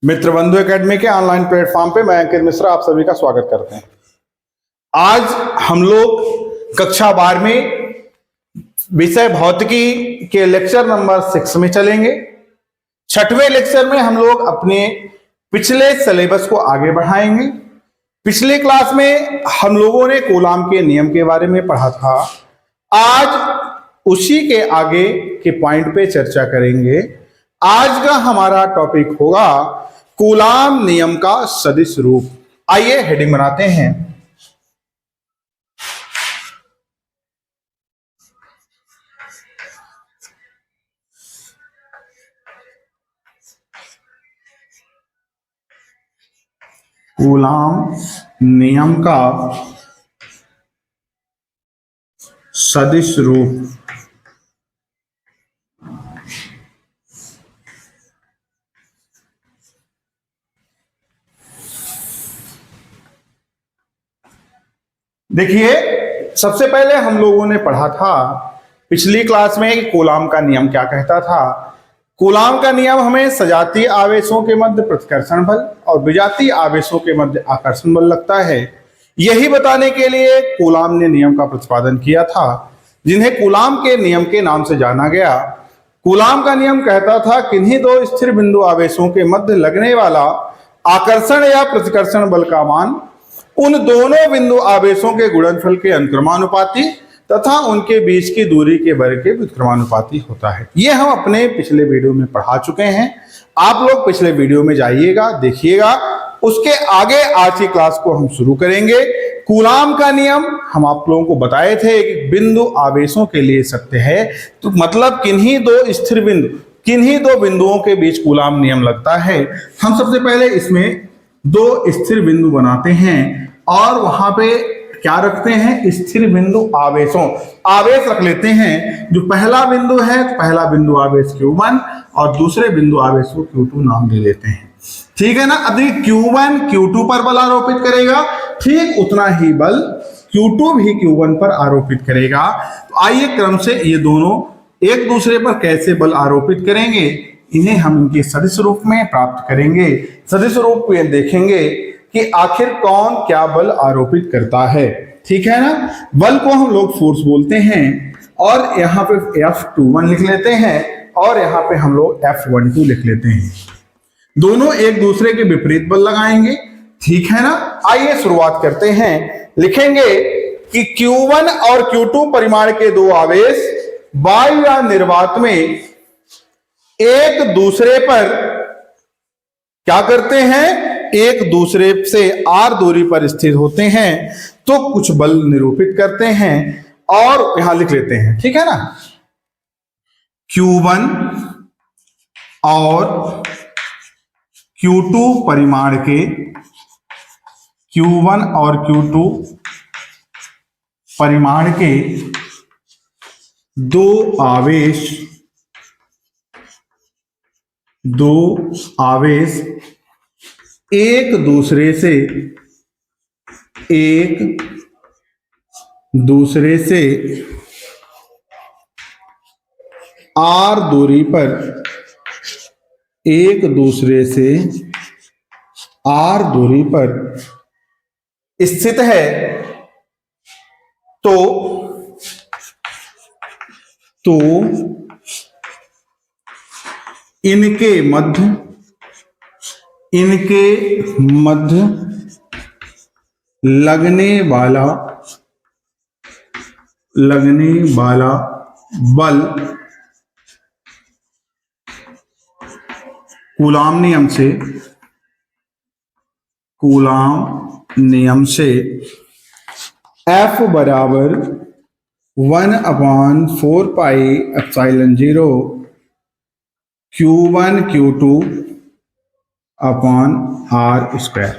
मित्र बंधु एकेडमी के online platform पे मैं अंकित मिश्रा आप सभी का स्वागत करते हैं। आज हम लोग कक्षा 12वीं विषय भौतिकी के लेक्चर नंबर 6 में चलेंगे। 6वें लेक्चर में हम लोग अपने पिछले सिलेबस को आगे बढ़ाएंगे। पिछले क्लास में हम लोगों ने कूलाम के नियम के बारे में पढ़ा था। आज उसी के आगे के पॉइंट पे चर्चा करेंगे। आज का हमारा टॉपिक होगा कूलाम नियम का सदिश रूप। आइए हेडिंग बनाते हैं। कूलाम नियम का सदिश रूप। देखिए, सबसे पहले हम लोगों ने पढ़ा था पिछली क्लास में कि कूलाम का नियम क्या कहता था। कूलाम का नियम हमें सजातीय आवेशों के मध्य प्रतिकर्षण बल और विजातीय आवेशों के मध्य आकर्षण बल लगता है। यही बताने के लिए कूलाम ने नियम का प्रतिपादन किया था, जिन्हें कूलाम के नियम के नाम से जाना गया। कूलाम का नियम कहता था किन्हीं दो स्थिर बिंदु आवेशों के मध्य लगने वाला आकर्षण या प्रतिकर्षण बल का मान उन दोनों बिंदु आवेशों के गुणनफल के अनुक्रमानुपाती तथा उनके बीच की दूरी के वर्ग के व्युत्क्रमानुपाती होता है। ये हम अपने पिछले वीडियो में पढ़ा चुके हैं। आप लोग पिछले वीडियो में जाइएगा, देखिएगा। उसके आगे आज की क्लास को हम शुरू करेंगे। कूलाम का नियम हम आप लोगों को बताए थे कि बिंदु आवेशों के लिए सत्य है, तो मतलब किन्हीं दो बिंदुओं के बीच कूलाम नियम लगता है। हम सबसे पहले इसमें दो स्थिर बिंदु बनाते हैं और वहां पे क्या रखते हैं, स्थिर बिंदु आवेशों आवेश रख लेते हैं। जो पहला बिंदु है, पहला बिंदु आवेश Q1 और दूसरे बिंदु आवेश को Q2 नाम दे देते हैं। ठीक है ना। अब Q1 Q2 पर बल आरोपित करेगा, ठीक उतना ही बल Q2 भी Q1 पर आरोपित करेगा। तो आइए क्रम से ये दोनों एक दूसरे पर कैसे बल आरोपित करेंगे, इन्हें हम इनके सदिश रूप में प्राप्त करेंगे। सदिश रूप में देखेंगे कि आखिर कौन क्या बल आरोपित करता है। ठीक है ना। बल को हम लोग फोर्स बोलते हैं और यहाँ पे F21 लिख लेते हैं और यहाँ पे हम लोग F12 लिख लेते हैं। दोनों एक दूसरे के विपरीत बल लगाएंगे। ठीक है ना। आइए शुरुआत करते हैं। लिखेंगे कि Q1 और Q2 परिमाण के दो आवेश वायु या निर्वात में एक दूसरे पर क्या करते हैं, एक दूसरे से r दूरी पर स्थित होते हैं तो कुछ बल निरूपित करते हैं और यहां लिख लेते हैं। ठीक है ना। Q1 और Q2 परिमाण के Q1 और Q2 परिमाण के दो आवेश एक दूसरे से r दूरी पर स्थित है तो इनके मध्य लगने वाला बल कूलाम नियम से F बराबर 1/4 pi epsilon 0 Q1 Q2 upon r²।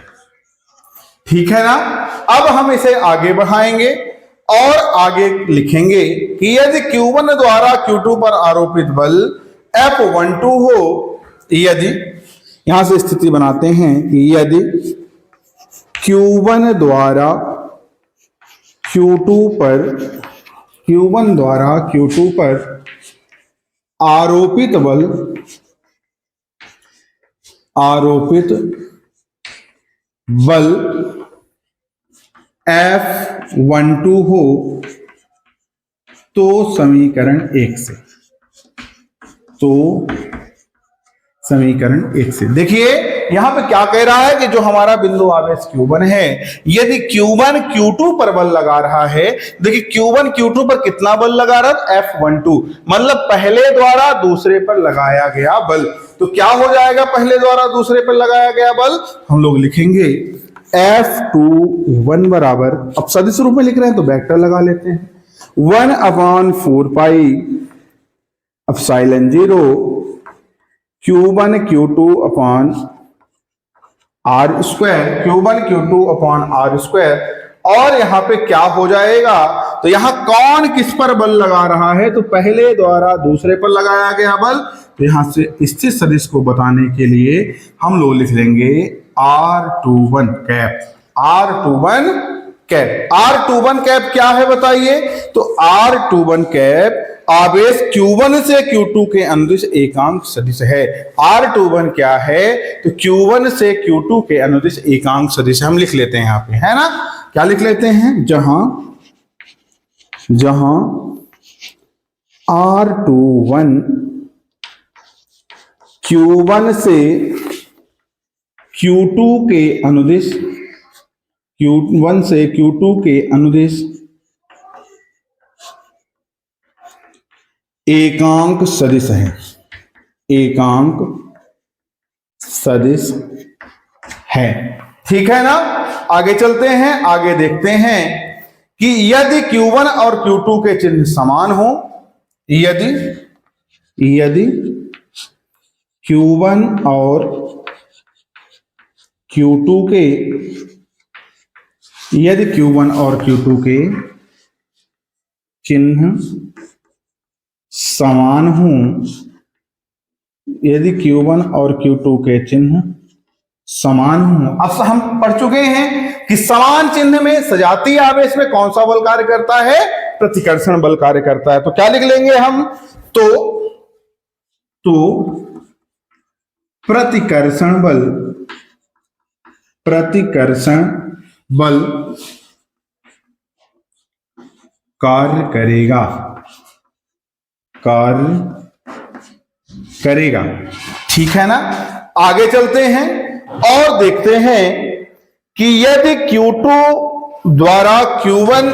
ठीक है ना। अब हम इसे आगे बढ़ाएंगे और आगे लिखेंगे कि यदि Q1 द्वारा Q2 पर आरोपित बल F12 हो, यदि यहां से स्थिति बनाते हैं कि यदि Q1 द्वारा Q2 पर आरोपित बल आरोपित बल F12 हो तो समीकरण 1 से, तो समीकरण 1 से देखिए यहां पे क्या कह रहा है कि जो हमारा बिंदु आवेश Q1 है, यदि Q1 Q2 पर बल लगा रहा है, देखिए Q1 Q2 पर कितना बल लगा रहा है, F12, मतलब पहले द्वारा दूसरे पर लगाया गया बल। तो क्या हो जाएगा पहले द्वारा दूसरे पर लगाया गया बल, हम लोग लिखेंगे F21 बराबर, अब सदिश रूप में लिख रहे हैं तो वेक्टर लगा लेते हैं, 1/4 pi epsilon 0 Q1 Q2 upon R square, Q1 Q2 upon R square. और यहां पे क्या हो जाएगा, तो यहां कौन किस पर बल लगा रहा है, तो पहले द्वारा दूसरे पर लगाया गया बल। तो यहां से स्थित सदिश को बताने के लिए हम लोग लिख लेंगे R21 cap, R21 cap. R21 cap क्या है बताइए, तो R21 कैप आवेश Q1 से Q2 के अनुदिश एकांक सदिश है। R21 क्या है, तो Q1 से Q2 के अनुदिश एकांक सदिश हम लिख लेते हैं यहां पे, है ना, क्या लिख लेते हैं, जहां R21 Q1 से Q2 के अनुदिश, Q1 से Q2 के अनुदिश एकांक सदिश है, एकांक सदिश है, ठीक है ना। आगे चलते हैं, आगे देखते हैं कि यदि Q1 और Q2 के चिन्ह समान हो, यदि Q1 और Q2 के, यदि Q1 और Q2 के चिन्ह समान हो, यदि Q1 और Q2 के चिन्ह समान हो। अब हम पढ़ चुके हैं कि समान चिन्ह में सजातीय आवेश में कौन सा बल कार्य करता है, प्रतिकर्षण बल कार्य करता है। तो क्या लिख लेंगे हम, तो प्रतिकर्षण बल कार्य करेगा, ठीक है ना। आगे चलते हैं और देखते हैं कि यदि Q2 द्वारा Q1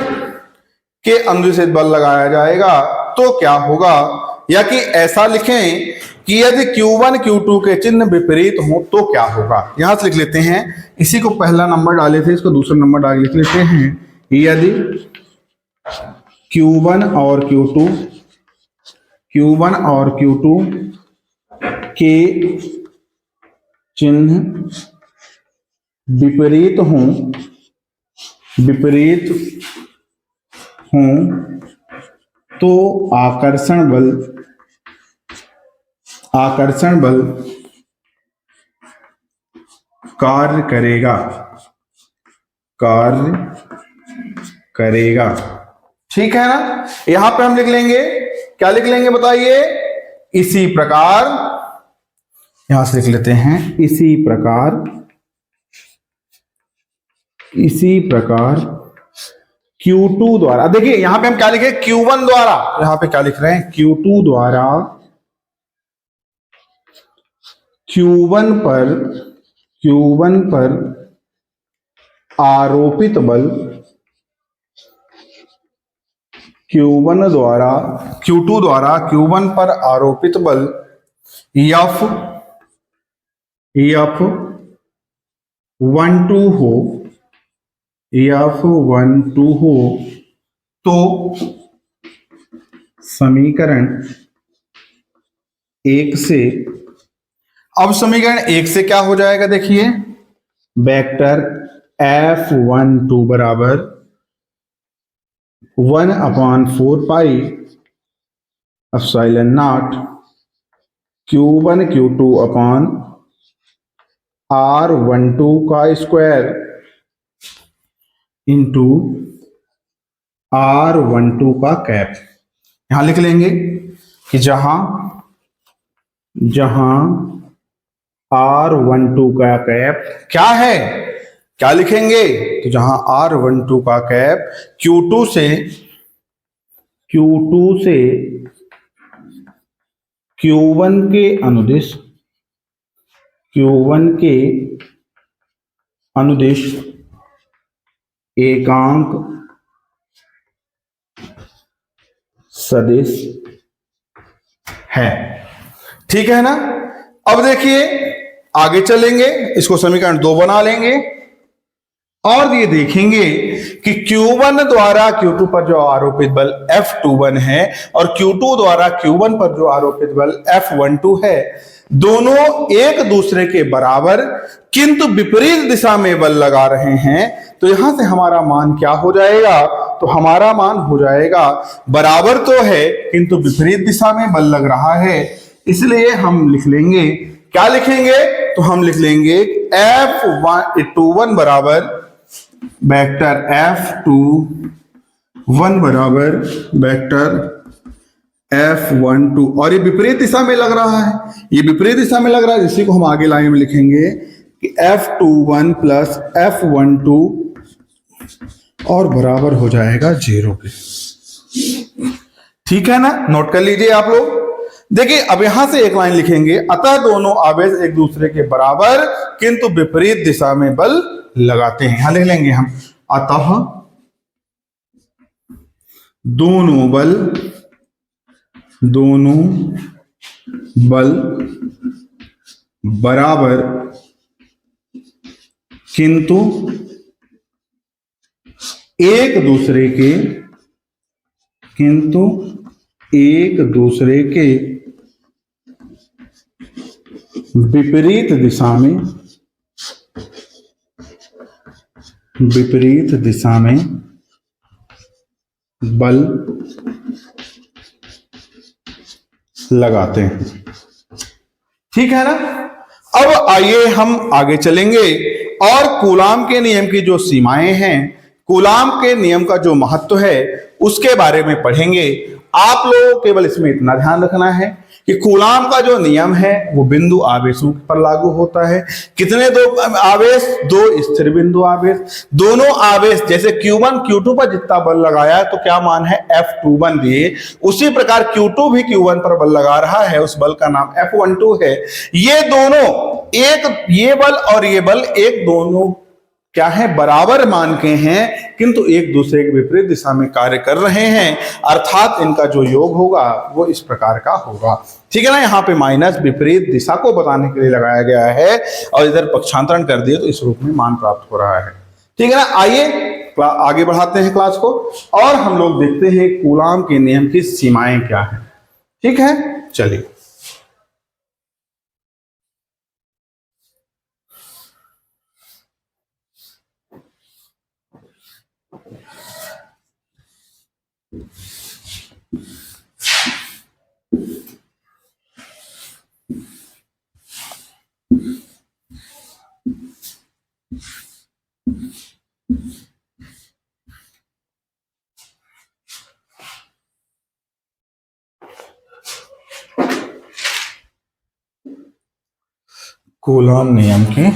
के अनुदिश बल लगाया जाएगा तो क्या होगा, या कि ऐसा लिखें कि यदि Q1 Q2 के चिन्ह विपरीत हो तो क्या होगा। यहां से लिख लेते हैं, इसी को पहला नंबर डाले थे, इसको दूसरा नंबर डाल लिख लेते हैं, यदि Q1 और Q2 के चिन्ह विपरीत हों तो आकर्षण बल कार्य करेगा, ठीक है ना। यहां पे हम लिख लेंगे, क्या लिख लेंगे बताइए, इसी प्रकार, यहां से लिख लेते हैं, इसी प्रकार Q2 द्वारा, देखिए यहां पे हम क्या लिखे, Q1 द्वारा, यहां पे क्या लिख रहे हैं, Q2 द्वारा Q1 पर आरोपित बल, Q2 द्वारा Q1 पर आरोपित बल F12 हो तो समीकरण 1 से, अब समीकरण 1 से क्या हो जाएगा, देखिए वेक्टर F12 बराबर 1/4 pi epsilon not Q1 Q2 upon R12 का स्क्वायर इंटू R12 का कैप। यहां लिख लेंगे कि जहां R12 का कैप क्या है, क्या लिखेंगे, तो जहां R12 का कैप Q2 से Q1 के अनुदिश एकांक सदिश है। ठीक है ना। अब देखिए आगे चलेंगे, इसको समीकरण 2 बना लेंगे और ये देखेंगे कि Q1 द्वारा Q2 पर जो आरोपित बल F21 है और Q2 द्वारा Q1 पर जो आरोपित बल F12 है, दोनों एक दूसरे के बराबर किंतु विपरीत दिशा में बल लगा रहे हैं। तो यहां से हमारा मान क्या हो जाएगा, तो हमारा मान हो जाएगा, बराबर तो है किंतु विपरीत दिशा में बल लग रहा है, इसलिए हम लिख लेंगे, क्या लिखेंगे, तो हम लिख लेंगे F21 बराबर वेक्टर F21 बराबर वेक्टर F12, और ये विपरीत दिशा में लग रहा है, ये विपरीत दिशा में लग रहा है, इसी को हम आगे लाइन में लिखेंगे कि F21 प्लस F12 और बराबर हो जाएगा 0 के। ठीक है ना, नोट कर लीजिए आप लोग। देखिए अब यहां से एक लाइन लिखेंगे, अतः दोनों आवेश एक दूसरे के बराबर किंतु विपरीत दिशा में बल लगाते हैं। यहां लिख लेंगे हम, अतः दोनों बल बराबर किंतु एक दूसरे के विपरीत दिशा में बल लगाते हैं। ठीक है ना। अब आइए हम आगे चलेंगे और कूलाम के नियम की जो सीमाएं हैं, कूलाम के नियम का जो महत्व है उसके बारे में पढ़ेंगे। आप लोगों को केवल इसमें इतना ध्यान रखना है कि कूलाम का जो नियम है वो बिंदु आवेशों पर लागू होता है। कितने दो आवेश, दो स्थिर बिंदु आवेश, दोनों आवेश जैसे Q1 Q2 पर जितना बल लगाया तो क्या मान है F21 दिए, उसी प्रकार Q2 भी Q1 पर बल लगा रहा है, उस बल का नाम F12 है। ये दोनों एक, ये बल और ये बल एक दोनों क्या है, बराबर मान के हैं किंतु एक दूसरे के विपरीत दिशा में कार्य कर रहे हैं, अर्थात इनका जो योग होगा वो इस प्रकार का होगा। ठीक है ना। यहाँ पे माइनस विपरीत दिशा को बताने के लिए लगाया गया है और इधर पक्षांतरण कर दिए तो इस रूप में मान प्राप्त हो रहा है। ठीक है ना। आइए आगे बढ़ाते हैं क्लास को और हम लोग देखते हैं कूलाम के नियम की सीमाएं क्या है। ठीक है, चलिए। कूलाम नियम के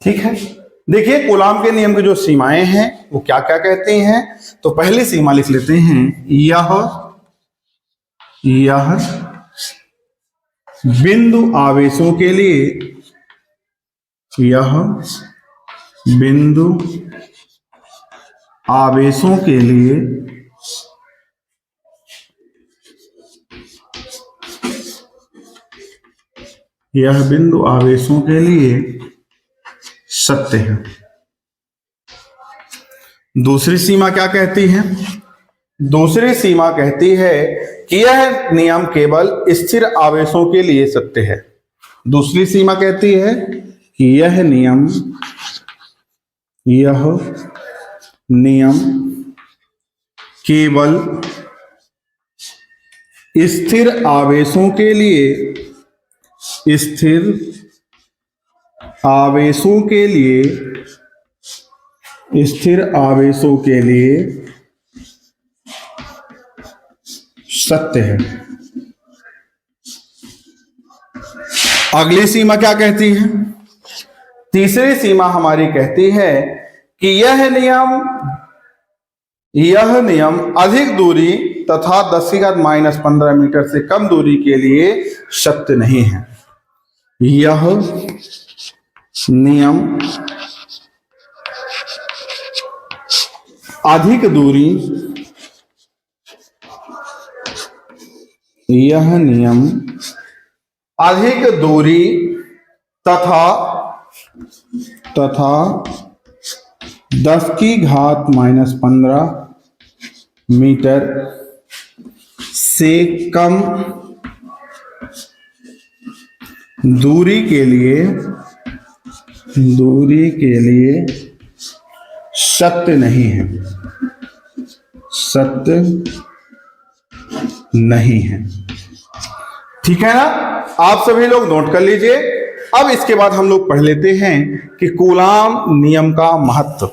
ठीक है। देखिए कूलाम के नियम की जो सीमाएं हैं वो क्या क्या कहती हैं। तो पहली सीमा लिख लेते हैं, यह बिंदु आवेशों के लिए, यह बिंदु आवेशों के लिए यह बिंदु आवेशों के लिए सत्य है। दूसरी सीमा क्या कहती है, दूसरी सीमा कहती है कि यह नियम केवल स्थिर आवेशों के लिए सत्य है। दूसरी सीमा कहती है कि यह नियम केवल स्थिर आवेशों के लिए स्थिर आवेशों के लिए सत्य है। अगली सीमा क्या कहती है? तीसरी सीमा हमारी कहती है कि यह नियम अधिक दूरी तथा 10⁻⁻15 मीटर से कम दूरी के लिए सत्य नहीं है। यह नियम अधिक दूरी, यह नियम अधिक दूरी तथा 10⁻⁻15 मीटर से कम दूरी के लिए सत्य नहीं है, सत्य नहीं है। ठीक है ना? आप सभी लोग नोट कर लीजिए। अब इसके बाद हम लोग पढ़ लेते हैं कि कूलाम नियम का महत्व।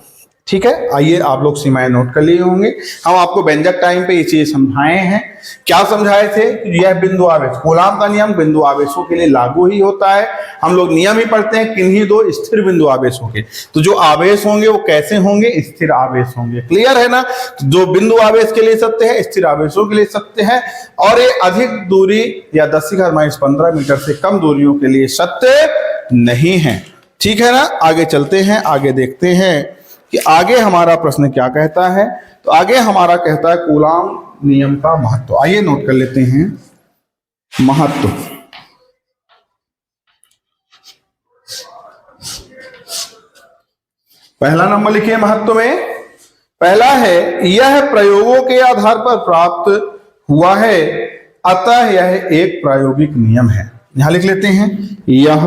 ठीक है, आइए आप लोग सीमाएं नोट कर लिए होंगे। हम आपको व्यंजक टाइम पे ये चीज समझाए हैं। क्या समझाए थे? यह बिंदु आवेश, कूलाम का नियम बिंदु आवेशों के लिए लागू ही होता है। हम लोग नियम ही पढ़ते हैं किन्हीं दो स्थिर बिंदु आवेशों के। तो जो आवेश होंगे वो कैसे होंगे? स्थिर आवेश होंगे। क्लियर है ना? तो जो बिंदु आवेश के लिए सत्य है, स्थिर आवेशों के लिए सत्य है, और ये अधिक दूरी या 10⁻⁻15 मीटर से कम दूरियों के लिए सत्य नहीं है। ठीक है ना? आगे चलते हैं, आगे देखते हैं कि आगे हमारा प्रश्न क्या कहता है। तो आगे हमारा कहता है कूलाम नियम का महत्व। आइए नोट कर लेते हैं महत्व। पहला नंबर लिखिए महत्व में। पहला है यह प्रयोगों के आधार पर प्राप्त हुआ है, अतः यह एक प्रायोगिक नियम है। यहां लिख लेते हैं यह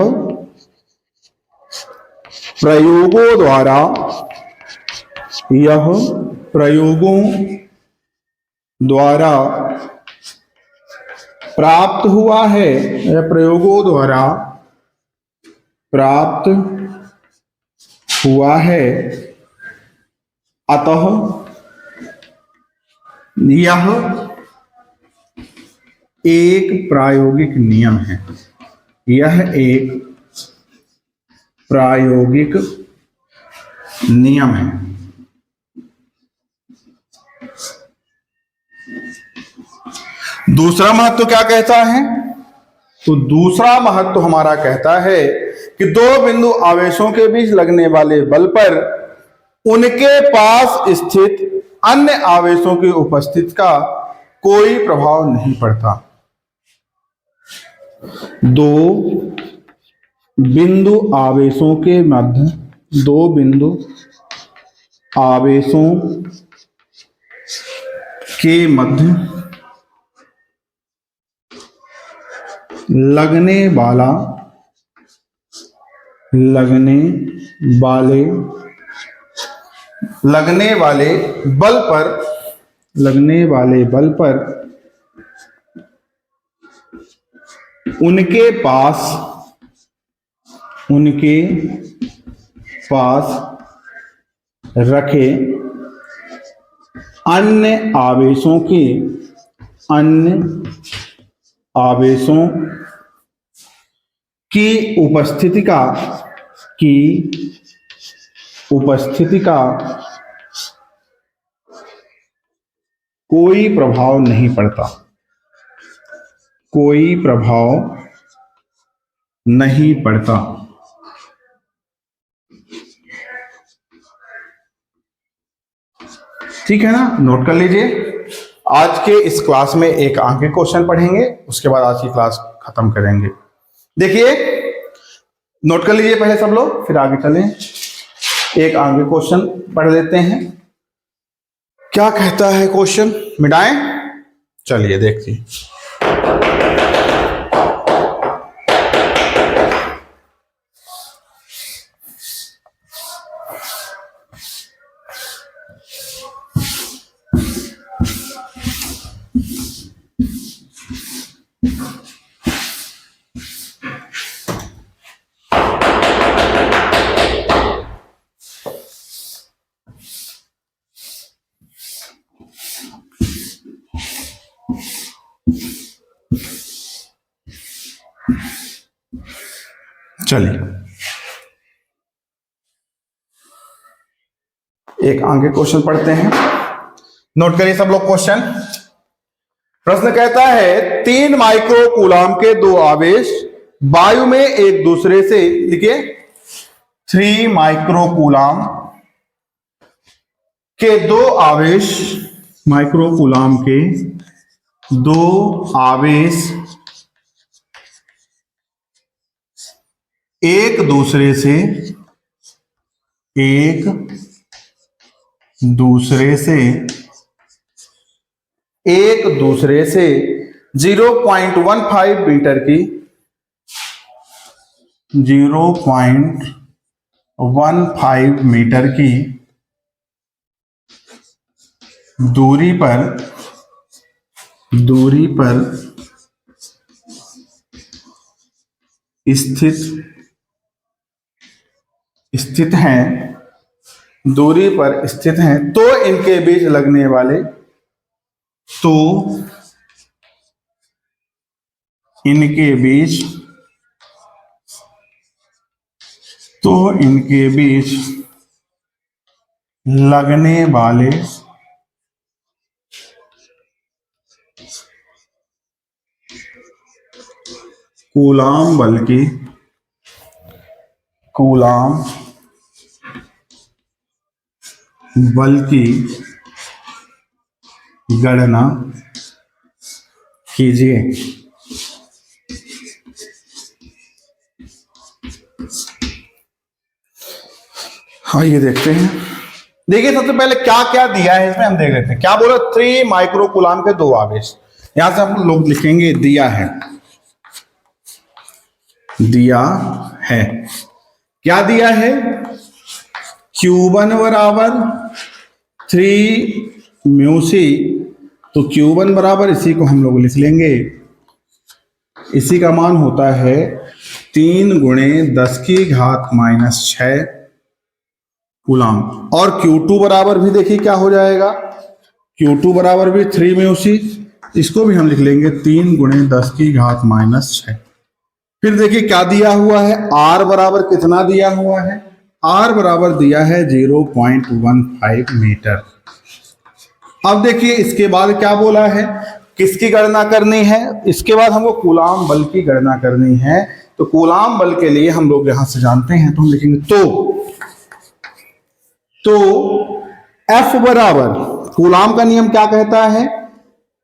प्रयोगों द्वारा प्राप्त हुआ है, यह प्रयोगों द्वारा प्राप्त हुआ है, अतः यह एक प्रायोगिक नियम है। यह एक प्रायोगिक नियम है। दूसरा महत्व क्या कहता है? तो दूसरा महत्व हमारा कहता है कि दो बिंदु आवेशों के बीच लगने वाले बल पर उनके पास स्थित अन्य आवेशों की उपस्थिति का कोई प्रभाव नहीं पड़ता। दो बिंदु आवेशों के मध्य, दो बिंदु आवेशों के मध्य लगने वाले बल पर उनके पास रखे अन्य आवेशों की उपस्थिति का कोई प्रभाव नहीं पड़ता। कोई प्रभाव नहीं पड़ता। ठीक है ना? नोट कर लीजिए। आज के इस क्लास में एक आगे क्वेश्चन पढ़ेंगे, उसके बाद आज की क्लास खत्म करेंगे। देखिए, नोट कर लीजिए पहले सब लोग, फिर आगे चलें। एक आगे क्वेश्चन पढ़ लेते हैं। क्या कहता है क्वेश्चन? मिटाएं? चलिए देखिए। चलिए एक आगे क्वेश्चन पढ़ते हैं, नोट करिए सब लोग क्वेश्चन। प्रश्न कहता है 3 माइक्रो कूलाम के 2 आवेश वायु में एक दूसरे से, देखिए 3 माइक्रो कूलाम के 2 आवेश, माइक्रो कूलाम के 2 आवेश एक दूसरे से 0.15 मीटर की 0.15 मीटर की दूरी पर स्थित हैं, दूरी पर स्थित हैं, तो इनके बीच लगने वाले, तो इनके बीच लगने वाले कूलाम बल की गणना कीजिए। आइए देखते हैं। देखिए सबसे पहले क्या क्या दिया है इसमें हम देख लेते हैं। क्या बोला, 3 माइक्रो कूलाम के 2 आवेश, यहां से हम लोग लिखेंगे दिया है क्या दिया है, Q1 बराबर 3 म्यूसी, तो Q1 बराबर, इसी को हम लोग लिख लेंगे, इसी का मान होता है 3 × 10⁻⁻⁶ कूलाम। और Q2 बराबर भी देखिए क्या हो जाएगा, Q2 बराबर भी 3 म्यूसी, इसको भी हम लिख लेंगे 3 × 10⁻⁻⁶। फिर देखिए क्या दिया हुआ है, R बराबर कितना दिया हुआ है, R बराबर दिया है 0.15 मीटर। अब देखिए इसके बाद क्या बोला है, किसकी गणना करनी है, इसके बाद हमको कूलाम बल की गणना करनी है। तो कूलाम बल के लिए हम लोग यहां से जानते हैं, तो हम लिखेंगे तो F बराबर, कूलाम का नियम क्या कहता है,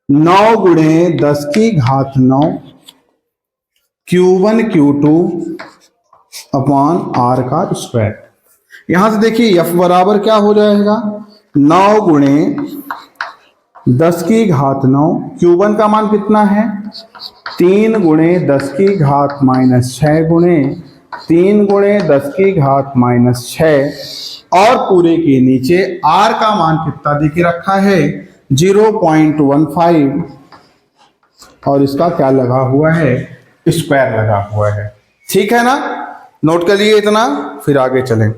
9 × 10⁹ Q1 Q2 अपॉन R का स्क्वायर। यहां से देखिए F बराबर क्या हो जाएगा, 9 × 10⁹, Q1 का मान कितना है, 3 × 10⁻⁻⁶ गुणे 3 × 10⁻⁻⁶, और पूरे के नीचे R का मान कितना देखिए रखा है, 0.15, और इसका क्या लगा हुआ है, स्क्वायर लगा हुआ है। ठीक है ना, नोट कर लिए इतना, फिर आगे चलें।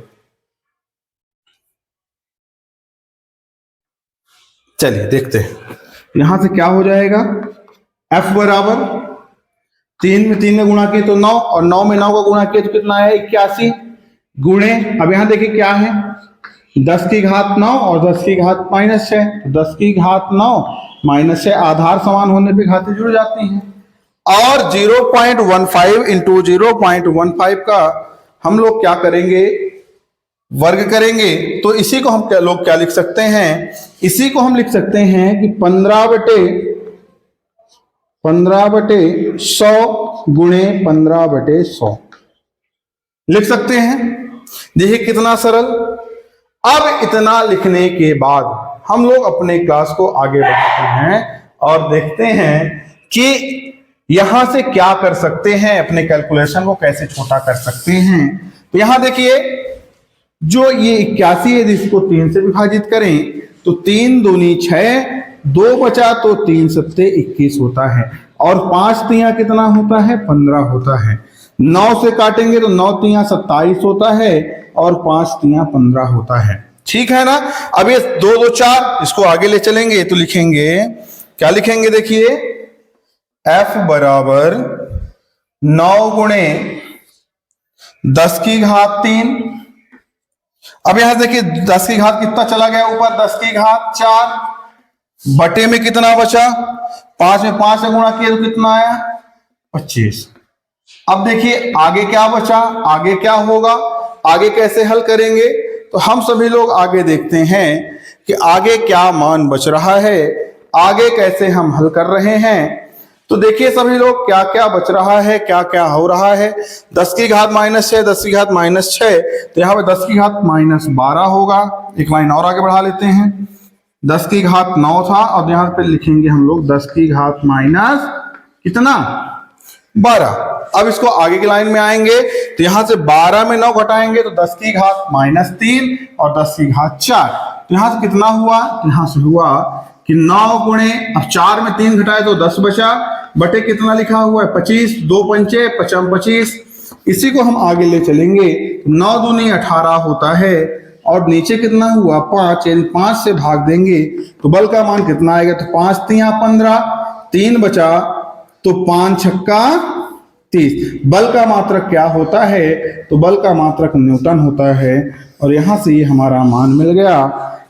चलिए देखते हैं, यहां से क्या हो जाएगा, F बराबर 3 में 3 में गुणा किए तो 9, और 9 में 9 का गुणा किए तो कितना है, 81, गुणे, अब यहां देखिए क्या है, 10⁻9 और 10⁻⁻⁶, 10⁻9 - आधार समान होने पे घातें जुड़ जाती हैं। और 0.15 × 0.15 का हम लोग क्या करेंगे, वर्ग करेंगे, तो इसी को हम लोग क्या लिख सकते हैं, इसी को हम लिख सकते हैं कि 15/100 गुणे 15/100 लिख सकते हैं। देखिए कितना सरल। अब इतना लिखने के बाद हम लोग अपने क्लास को आगे बढ़ाते हैं और देखते हैं कि यहां से क्या कर सकते हैं, अपने कैलकुलेशन को कैसे छोटा कर सकते हैं। तो यहां देखिए, जो ये 81 है, इसको 3 से विभाजित करें तो 3 दूनी 6, 2 बचा तो 3 सत्ते 21 होता है, और 5 तियां कितना होता है, 15 होता है। 9 से काटेंगे तो 9 तियां 27 होता है, और 5 तियां 15 होता है। ठीक है ना। अब ये 2 2 4, इसको आगे ले चलेंगे तो लिखेंगे, क्या लिखेंगे, देखिए F बराबर 9 × 10 की घात 3। अब यहां देखिए 10 की घात कितना चला गया ऊपर, 10 की घात 4 बटे में कितना बचा, 5 में 5 से गुणा किया तो कितना आया 25। अब देखिए आगे क्या बचा, आगे क्या होगा, आगे कैसे हल करेंगे, तो हम सभी लोग आगे देखते हैं कि आगे क्या मान बच रहा है, आगे कैसे हम हल कर रहे हैं। तो देखिए सभी लोग क्या क्या बच रहा है, क्या क्या हो रहा है। 10 की घात -6, 10 की घात -6, तो यहाँ पे 10 की घात -12 होगा। एक लाइन और आगे बढ़ा लेते हैं, 10 की घात 9 था, अब यहाँ पे लिखेंगे हम लोग 10 की घात माइनस कितना 12। अब इसको आगे की लाइन में आएंगे तो यहां से 12 में 9 घटाएंगे तो 10 की घात -3 और 10 की घात 4, तो यहां से कितना हुआ, यहां से हुआ कि 9 गुणे, अब 4 में 3 घटाए तो 10 बचा, बटे कितना लिखा हुआ है 25, 2 पंचे 25। इसी को हम आगे ले चलेंगे, 9 दूनी 18 होता है और नीचे कितना हुआ 5, यानी 5 से भाग देंगे तो बल का मान कितना आएगा, तो 5 3 15, 3 बचा तो 5 छक्का 30। बल का मात्रक क्या होता है, तो बल का मात्रक न्यूटन होता है और यहां से हमारा मान मिल गया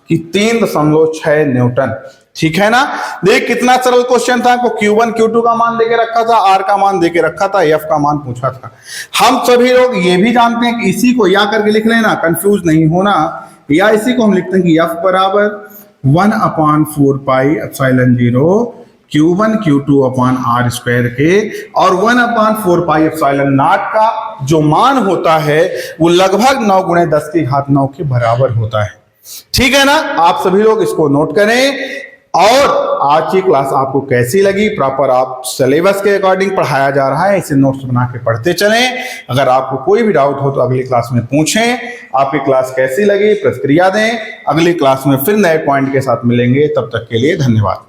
कि 3.6 न्यूटन। ठीक है ना। देख कितना सरल क्वेश्चन था, आपको Q1 Q2 का मान देके रखा था, R का मान देके रखा था, F का मान पूछा था। हम सभी लोग ये भी जानते हैं कि इसी को या करके लिख लेना, कंफ्यूज नहीं होना, या इसी को हम लिखते हैं कि F बराबर 1/4 pi epsilon 0 Q1 Q2 upon R square के, और 1/4 पाई एप्सिलॉन नॉट का जो मान होता है वो लगभग 9 गुणे 10 की घात 9 के बराबर होता है। ठीक है ना। आप सभी लोग इसको नोट करें। और आज की क्लास आपको कैसी लगी, प्रॉपर आप सिलेबस के अकॉर्डिंग पढ़ाया जा रहा है, इसे नोट्स बना के पढ़ते चलें। अगर आपको कोई भी डाउट हो तो अगली क्लास में पूछें। आपकी क्लास कैसी लगी प्रतिक्रिया दें। अगली क्लास में फिर नए पॉइंट के साथ मिलेंगे, तब तक के लिए धन्यवाद।